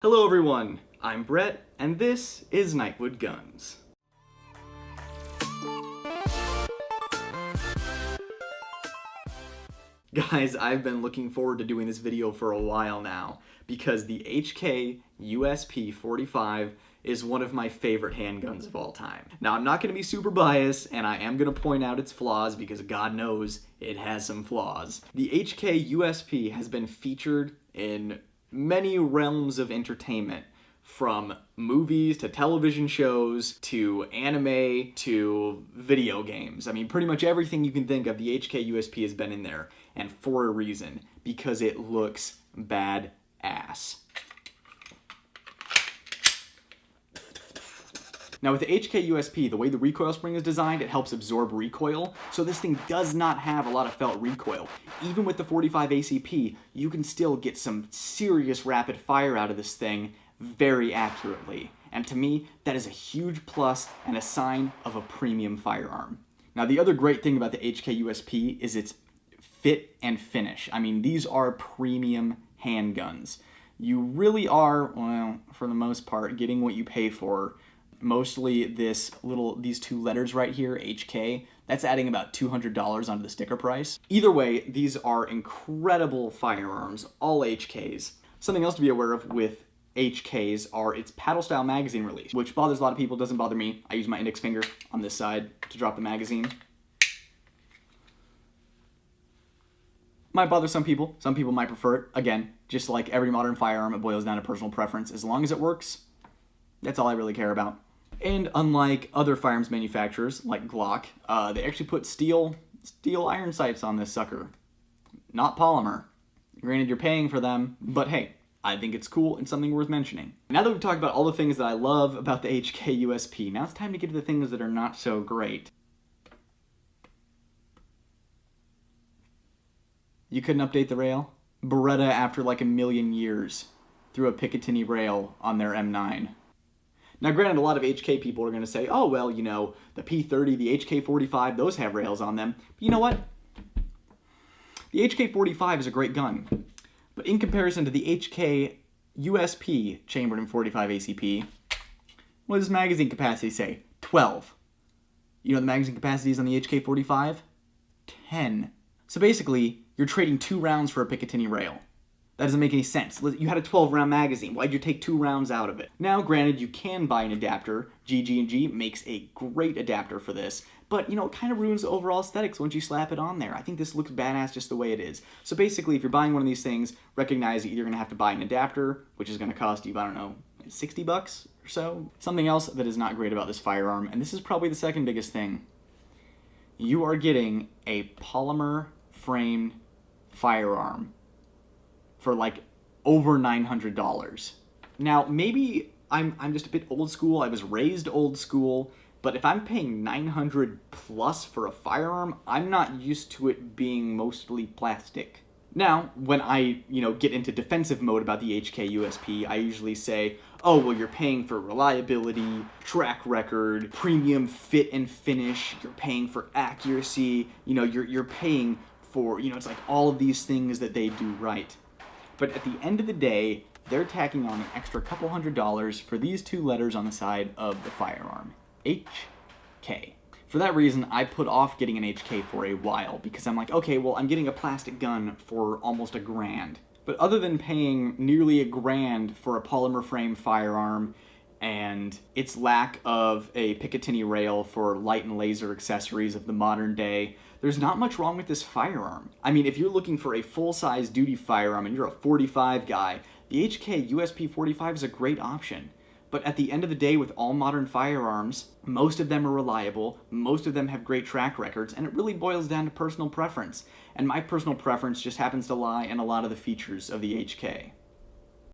Hello everyone, I'm Brett, and this is Nightwood Guns. Guys, I've been looking forward to doing this video for a while now, because the HK USP 45 is one of my favorite handguns of all time. Now, I'm not going to be super biased, and I am going to point out its flaws, because God knows it has some flaws. The HK USP has been featured in many realms of entertainment, from movies to television shows to anime to video games. I mean, pretty much everything you can think of, the HK USP has been in there, and for a reason, because it looks badass. Now with the HK USP, the way the recoil spring is designed, it helps absorb recoil, so this thing does not have a lot of felt recoil. Even with the 45 ACP, you can still get some serious rapid fire out of this thing very accurately. And to me, that is a huge plus and a sign of a premium firearm. Now the other great thing about the HK USP is its fit and finish. I mean, these are premium handguns. You really are, well, for the most part, getting what you pay for. Mostly these two letters right here, HK, that's adding about $200 onto the sticker price. Either way, these are incredible firearms, all HKs. Something else to be aware of with HKs are its paddle style magazine release, which bothers a lot of people, doesn't bother me. I use my index finger on this side to drop the magazine. Might bother some people might prefer it. Again, just like every modern firearm, it boils down to personal preference. As long as it works, that's all I really care about. And unlike other firearms manufacturers, like Glock, they actually put steel iron sights on this sucker. Not polymer. Granted, you're paying for them, but hey, I think it's cool and something worth mentioning. Now that we've talked about all the things that I love about the HK USP, now it's time to get to the things that are not so great. You couldn't update the rail? Beretta, after like a million years, threw a Picatinny rail on their M9. Now granted, a lot of HK people are going to say, oh well, you know, the P30, the HK 45, those have rails on them. But you know what? The HK 45 is a great gun. But in comparison to the HK USP chambered in 45 ACP, what does magazine capacity say? 12. You know the magazine capacity is on the HK 45? 10. So basically, you're trading 2 rounds for a Picatinny rail. That doesn't make any sense. You had a 12-round magazine. Why'd you take 2 rounds out of it? Now, granted, you can buy an adapter. GG&G makes a great adapter for this, but, you know, it kind of ruins the overall aesthetics once you slap it on there. I think this looks badass just the way it is. So basically, if you're buying one of these things, recognize that you're going to have to buy an adapter, which is going to cost you, I don't know, 60 bucks or so. Something else that is not great about this firearm, and this is probably the second biggest thing, you are getting a polymer-framed firearm for like over $900. Now, maybe I'm just a bit old school. I was raised old school, but if I'm paying $900 plus for a firearm, I'm not used to it being mostly plastic. Now, when I, get into defensive mode about the HK USP, I usually say, oh, well, you're paying for reliability, track record, premium fit and finish, you're paying for accuracy, you're paying for, it's like all of these things that they do right. But at the end of the day, they're tacking on an extra couple $100 for these 2 letters on the side of the firearm. HK. For that reason, I put off getting an HK for a while, because I'm like, okay, well, I'm getting a plastic gun for almost $1,000. But other than paying nearly $1,000 for a polymer frame firearm, and its lack of a Picatinny rail for light and laser accessories of the modern day, there's not much wrong with this firearm. I mean, if you're looking for a full-size duty firearm and you're a 45 guy, the HK USP 45 is a great option. But at the end of the day, with all modern firearms, most of them are reliable, most of them have great track records, and it really boils down to personal preference. And my personal preference just happens to lie in a lot of the features of the HK.